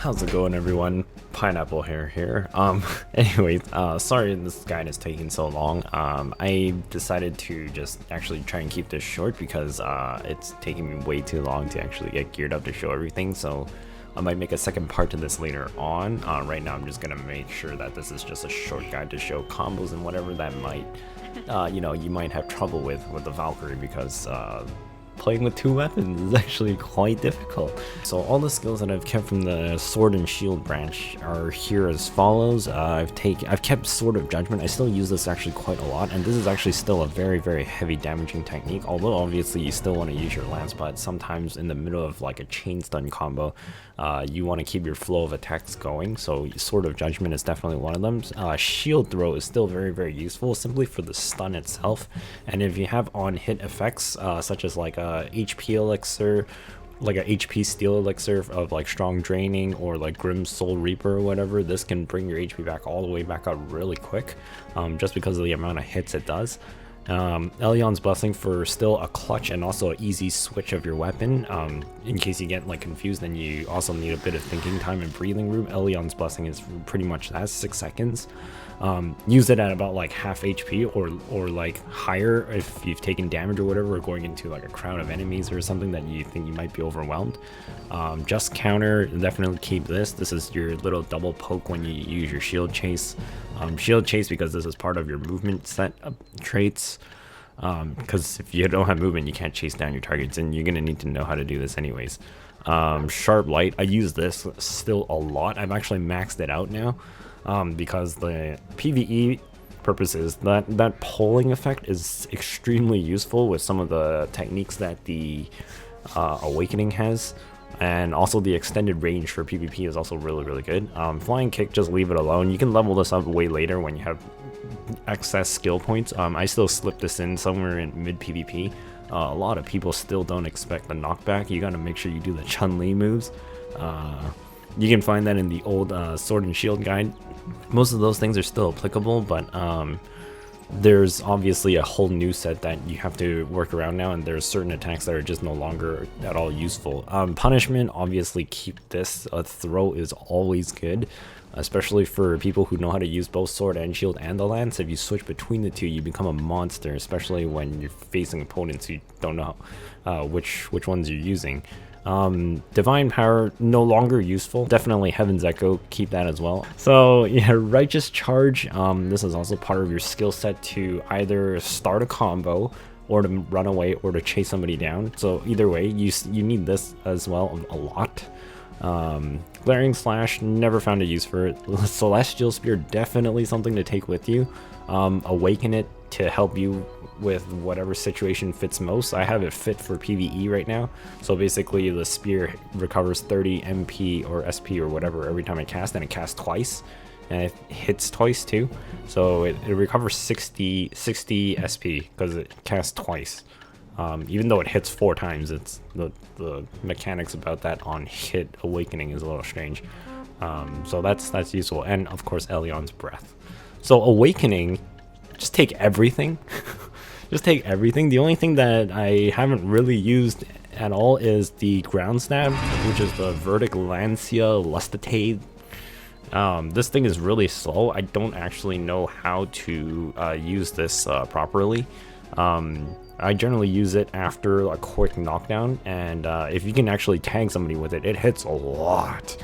How's it going, everyone? Pineapple hair here. Anyways, sorry this guide is taking so long. I decided to just actually try and keep this short because it's taking me way too long to actually get geared up to show everything. So I might make a second part to this later on. Right now I'm just gonna make sure that this is just a short guide to show combos and whatever that might, you might have trouble with the Valkyrie because playing with two weapons is actually quite difficult. So all the skills that I've kept from the sword and shield branch are here as follows. I've kept Sword of Judgment. I still use this actually quite a lot, and this is actually still a very heavy damaging technique, although obviously you still want to use your lance, but sometimes in the middle of like a chain stun combo, you want to keep your flow of attacks going, so Sword of Judgment is definitely one of them. Shield Throw is still very useful simply for the stun itself, and if you have on hit effects such as like a HP elixir, like a HP steel elixir of like strong draining, or like Grim Soul Reaper or whatever, this can bring your HP back all the way back up really quick, just because of the amount of hits it does. Elion's Blessing for still a clutch and also an easy switch of your weapon. In case you get like confused and you also need a bit of thinking time and breathing room, Elion's Blessing is pretty much that, 6 seconds. Use it at about like half HP or like higher if you've taken damage or whatever, or going into like a crowd of enemies or something that you think you might be overwhelmed. Just counter, definitely keep this. This is your little double poke when you use your shield chase. Shield chase because this is part of your movement set of traits. Because if you don't have movement, you can't chase down your targets, and you're gonna need to know how to do this anyways. Sharp Light, I use this still a lot. I've actually maxed it out now, because the PvE purposes, that pulling effect is extremely useful with some of the techniques that the Awakening has. And also the extended range for PvP is also really good. Flying Kick, just leave it alone. You can level this up way later when you have excess skill points. I still slip this in somewhere in mid PvP. A lot of people still don't expect the knockback. You gotta make sure you do the Chun-Li moves. You can find that in the old Sword and Shield guide. Most of those things are still applicable, but there's obviously a whole new set that you have to work around now, and there's certain attacks that are just no longer at all useful. Punishment, obviously keep this. A throw is always good, especially for people who know how to use both sword and shield and the lance. If you switch between the two, you become a monster, especially when you're facing opponents who don't know which ones you're using. Divine Power, no longer useful. Definitely Heaven's Echo, keep that as well. So yeah, Righteous Charge, this is also part of your skill set to either start a combo or to run away or to chase somebody down. So either way, you need this as well a lot. Glaring Slash, never found a use for it. Celestial Spear, definitely something to take with you. Awaken it to help you with whatever situation fits most. I have it fit for PvE right now, so basically the spear recovers 30 MP or SP or whatever every time I cast, and it casts twice, and it hits twice too, so it recovers 60 SP because it casts twice. Even though it hits 4 times, it's the mechanics about that on hit awakening is a little strange. So that's useful, and of course Elion's Breath. So awakening, just take everything. Just take everything. The only thing that I haven't really used at all is the ground stab, which is the Verdict Lancia Lustate. This thing is really slow. I don't actually know how to use this properly. I generally use it after a quick knockdown, and if you can actually tag somebody with it, it hits a lot.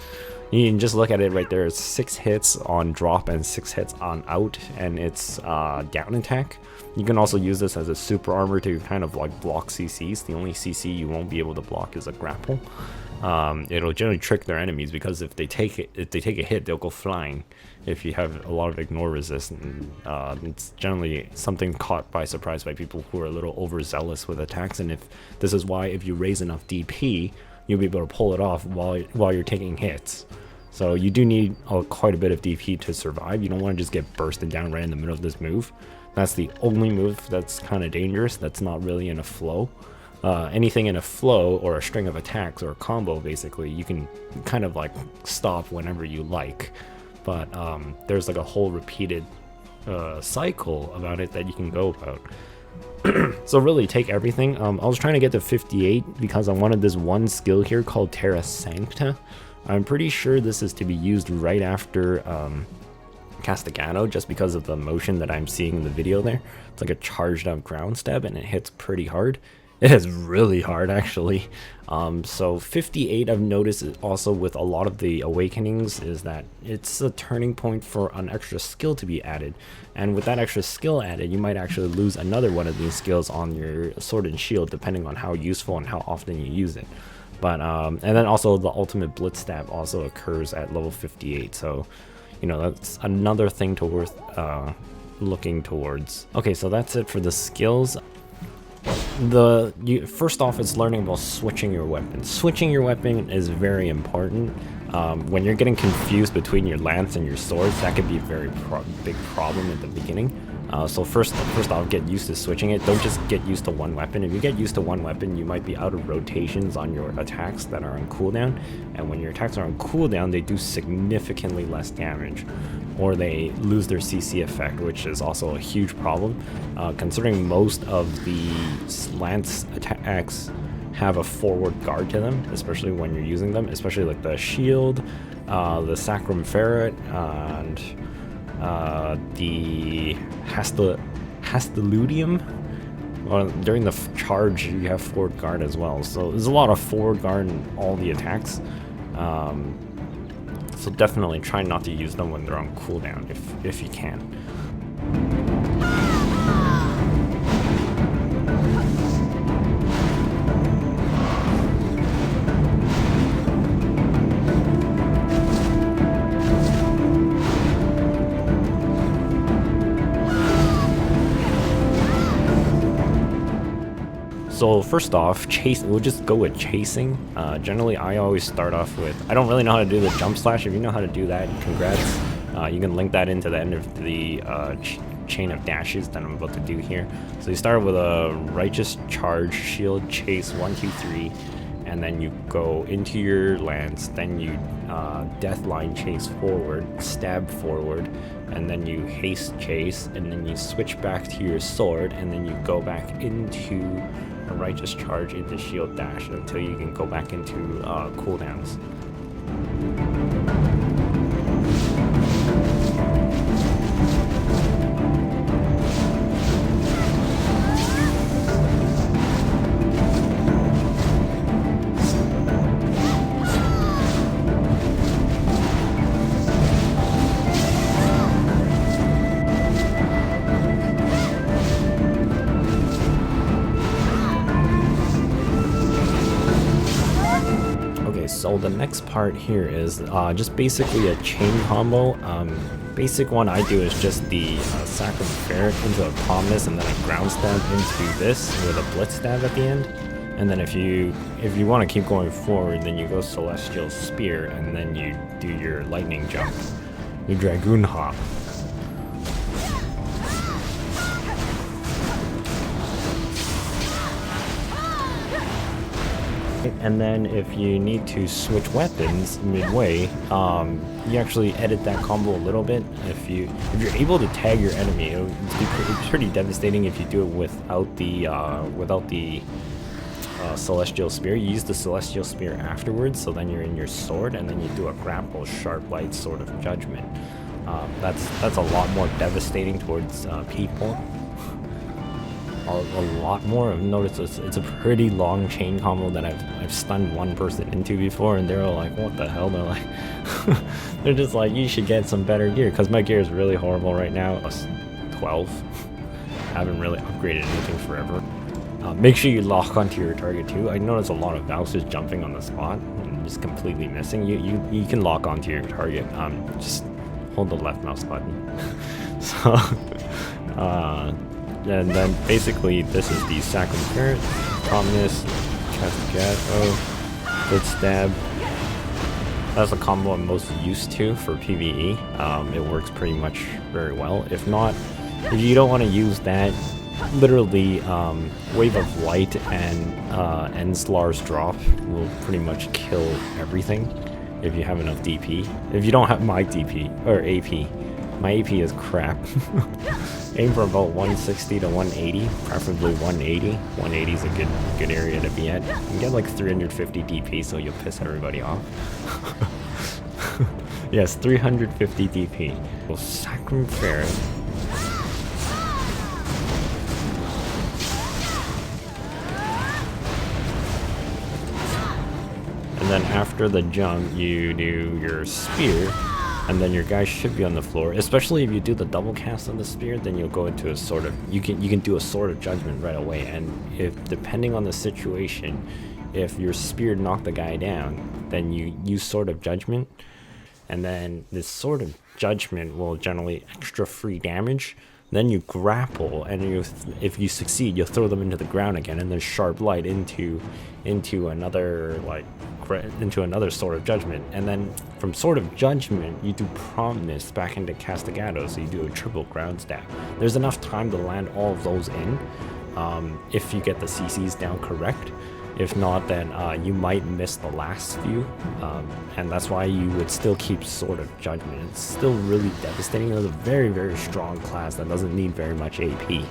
You can just look at it right there. It's 6 hits on drop and 6 hits on out, and it's down attack. You can also use this as a super armor to kind of like block CCs. The only CC you won't be able to block is a grapple. It'll generally trick their enemies because if they take a hit, they'll go flying. If you have a lot of ignore resist, it's generally something caught by surprise by people who are a little overzealous with attacks. And if this is why, if you raise enough DP, you'll be able to pull it off while you're taking hits. So you do need quite a bit of DP to survive. You don't want to just get bursted down right in the middle of this move. That's the only move that's kind of dangerous. That's not really in a flow. Anything in a flow or a string of attacks or a combo, basically, you can kind of like stop whenever you like. But there's like a whole repeated cycle about it that you can go about. So really take everything. I was trying to get to 58 because I wanted this one skill here called Terra Sancta. I'm pretty sure this is to be used right after Castigano, just because of the motion that I'm seeing in the video there. It's like a charged up ground stab and it hits pretty hard. It is really hard actually. So 58 I've noticed also with a lot of the awakenings is that it's a turning point for an extra skill to be added. And with that extra skill added, you might actually lose another one of these skills on your sword and shield depending on how useful and how often you use it. But and then also the ultimate blitz stab also occurs at level 58. So you know, that's another thing to worth looking towards. Okay, so that's it for the skills. First off, it's learning about switching your weapon. Switching your weapon is very important. When you're getting confused between your lance and your swords, that could be a very big problem at the beginning. So first off, get used to switching it. Don't just get used to one weapon. If you get used to one weapon, you might be out of rotations on your attacks that are on cooldown. And when your attacks are on cooldown, they do significantly less damage, or they lose their CC effect, which is also a huge problem, considering most of the lance attacks have a forward guard to them, especially when you're using them, especially like the shield, the Sacrum Ferret, and the Hastaludium. Well, during the charge, you have forward guard as well, so there's a lot of forward guard in all the attacks. So definitely try not to use them when they're on cooldown if you can. So first off, we'll just go with chasing. Generally, I always start off with, I don't really know how to do the jump slash. If you know how to do that, congrats. You can link that into the end of the chain of dashes that I'm about to do here. So you start with a righteous charge, shield, chase, 1, 2, 3, and then you go into your lance, then you death line chase forward, stab forward, and then you haste chase, and then you switch back to your sword, and then you go back into a righteous charge into shield dash until you can go back into cooldowns. So the next part here is just basically a chain combo. Basic one I do is just the Sacrum Ferret into a calmness and then a ground stab into this with a blitz stab at the end. And then if you want to keep going forward, then you go Celestial Spear and then you do your lightning jump, your Dragoon hop. And then if you need to switch weapons midway, you actually edit that combo a little bit. If you're able to tag your enemy, it's pretty devastating if you do it without the Celestial Spear. You use the Celestial Spear afterwards, so then you're in your sword, and then you do a grapple, Sharp Light, Sword of Judgment. That's a lot more devastating towards people. A lot more. I've noticed it's a pretty long chain combo that I've stunned one person into before, and they're all like, what the hell? They're like, they're just like, you should get some better gear, because my gear is really horrible right now. 12. I haven't really upgraded anything forever. Make sure you lock onto your target too. I noticed a lot of Valkyries jumping on the spot and just completely missing. You can lock onto your target. Just hold the left mouse button. So and then basically this is the Sacrum Ferret, Calmness, Castigano, Good Stab. That's a combo I'm most used to for PvE. It works pretty much very well. If not, if you don't want to use that, literally Wave of Light and Enslar's Drop will pretty much kill everything if you have enough DP. If you don't have my DP, or AP, my AP is crap. Aim for about 160 to 180, preferably 180. 180 is a good area to be at. You can get like 350 DP, so you'll piss everybody off. Yes, 350 DP. Well, Sacrum Ferret. And then after the jump, you do your spear, and then your guy should be on the floor. Especially if you do the double cast on the spear, then you'll go into a sort of you can do a sword of judgment right away. And if depending on the situation, if your spear knocked the guy down, then you use sword of judgment, and then this sword of judgment will generally extra free damage. Then you grapple, and if you succeed, you'll throw them into the ground again, and then sharp light into another sword of judgment. And then from sword of judgment, you do promptness back into castigado, so you do a triple ground stab. There's enough time to land all of those in, if you get the CCs down correct. If not, then you might miss the last few, and that's why you would still keep Sword of Judgment. It's still really devastating. It's a very, very strong class that doesn't need very much AP.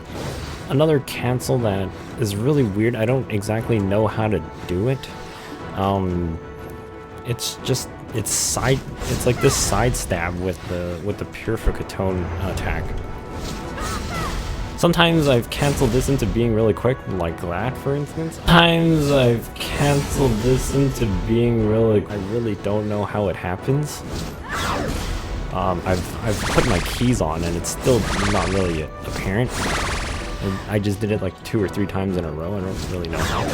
Another cancel that is really weird, I don't exactly know how to do it. It's like this side stab with the Purificatone attack. Sometimes I've canceled this into being really quick, like that, for instance. Sometimes I've canceled this into being really... I really don't know how it happens. I've put my keys on and it's still not really apparent. And I just did it like 2 or 3 times in a row. I don't really know how.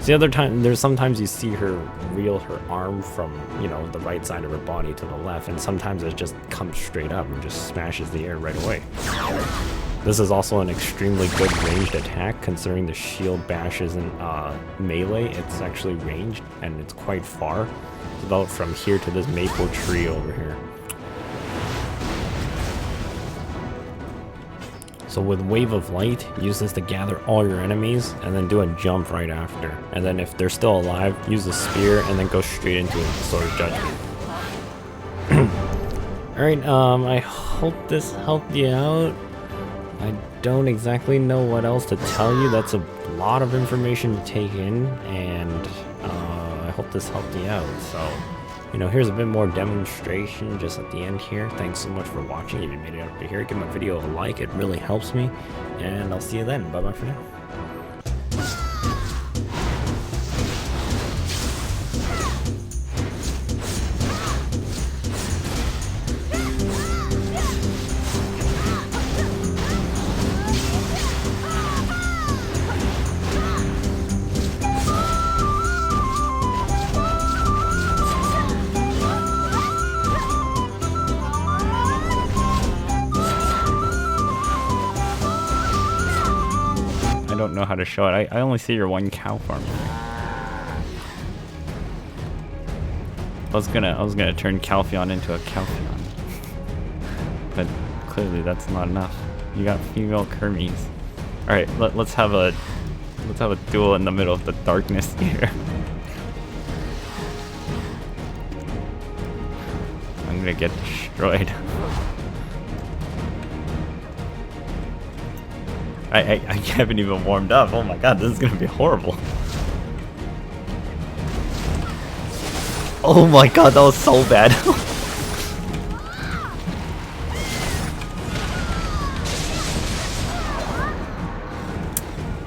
So the other time, there's sometimes you see her reel her arm from, you know, the right side of her body to the left, and sometimes it just comes straight up and just smashes the air right away. This is also an extremely good ranged attack, considering the shield bashes in melee. It's actually ranged, and it's quite far. It's about from here to this maple tree over here. So with Wave of Light, use this to gather all your enemies, and then do a jump right after. And then if they're still alive, use the spear, and then go straight into a Sword of Judgment. Alright, I hope this helped you out. I don't exactly know what else to tell you. That's a lot of information to take in, and I hope this helped you out. So, you know, here's a bit more demonstration just at the end here. Thanks so much for watching. If you made it up to here, give my video a like. It really helps me, and I'll see you then. Bye-bye for now. I don't know how to show it. I only see your one cow farm. I was gonna turn Calpheon into a Calpheon, but clearly that's not enough. You got female Kermes. All right, let's have a duel in the middle of the darkness here. I'm gonna get destroyed. I haven't even warmed up. Oh my god, this is gonna be horrible. Oh my god, that was so bad.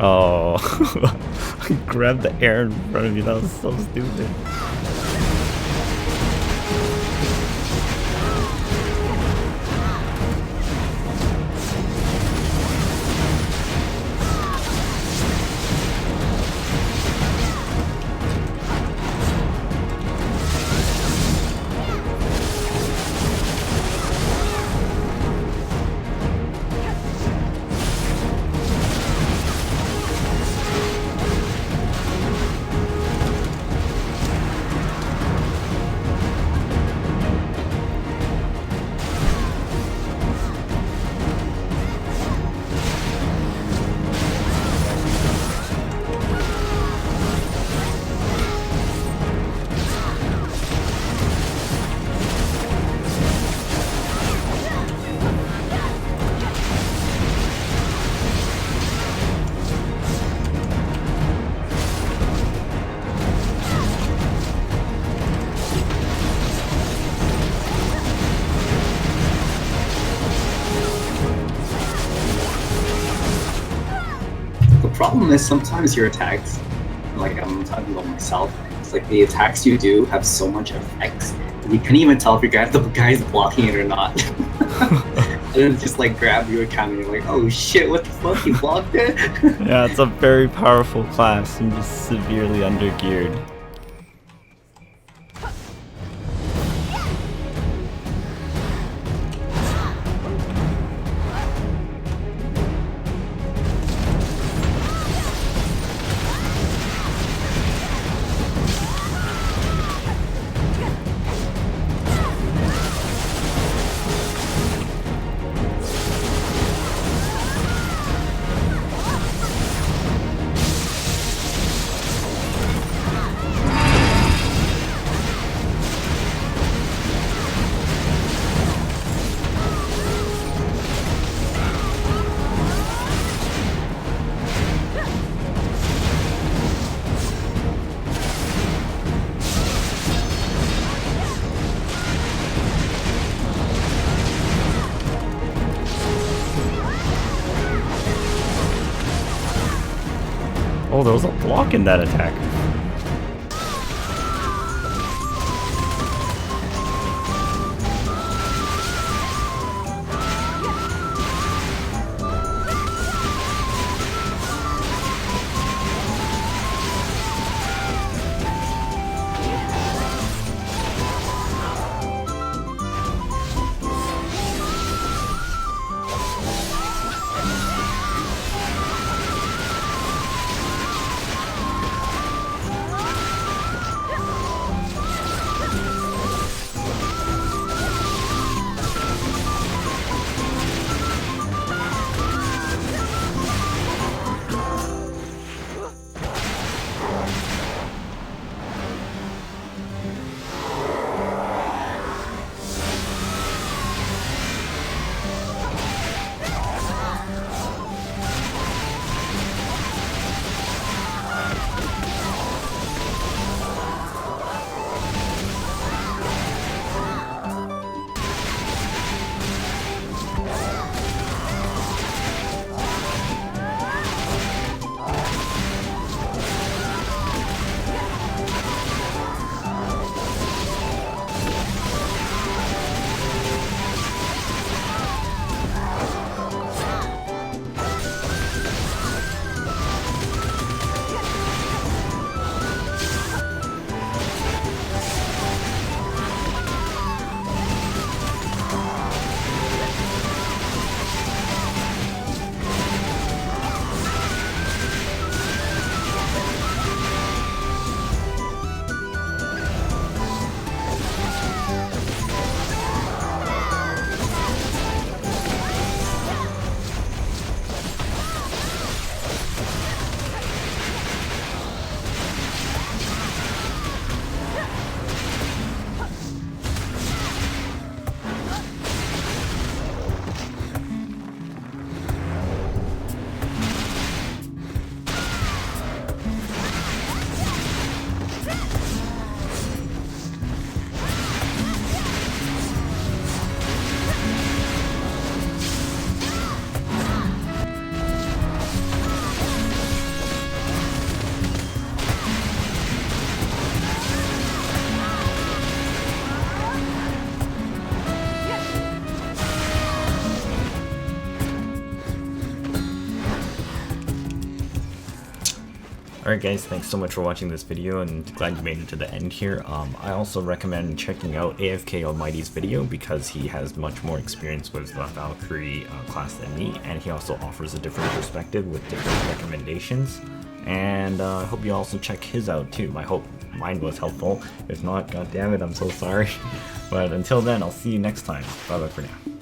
Oh, I grabbed the air in front of me. That was so stupid. problem is sometimes your attacks, like I'm talking about myself, it's like the attacks you do have so much effects, you can't even tell if the guy's blocking it or not. And then just like grab your account and you're like, oh shit, what the fuck, you blocked it? Yeah, it's a very powerful class. I'm just severely undergeared. Oh, there was a block in that attack. Alright guys, thanks so much for watching this video and glad you made it to the end here. I also recommend checking out AFK Almighty's video because he has much more experience with the Valkyrie class than me, and he also offers a different perspective with different recommendations. And I hope you also check his out too. I hope mine was helpful. If not, god damn it, I'm so sorry. But until then, I'll see you next time. Bye bye for now.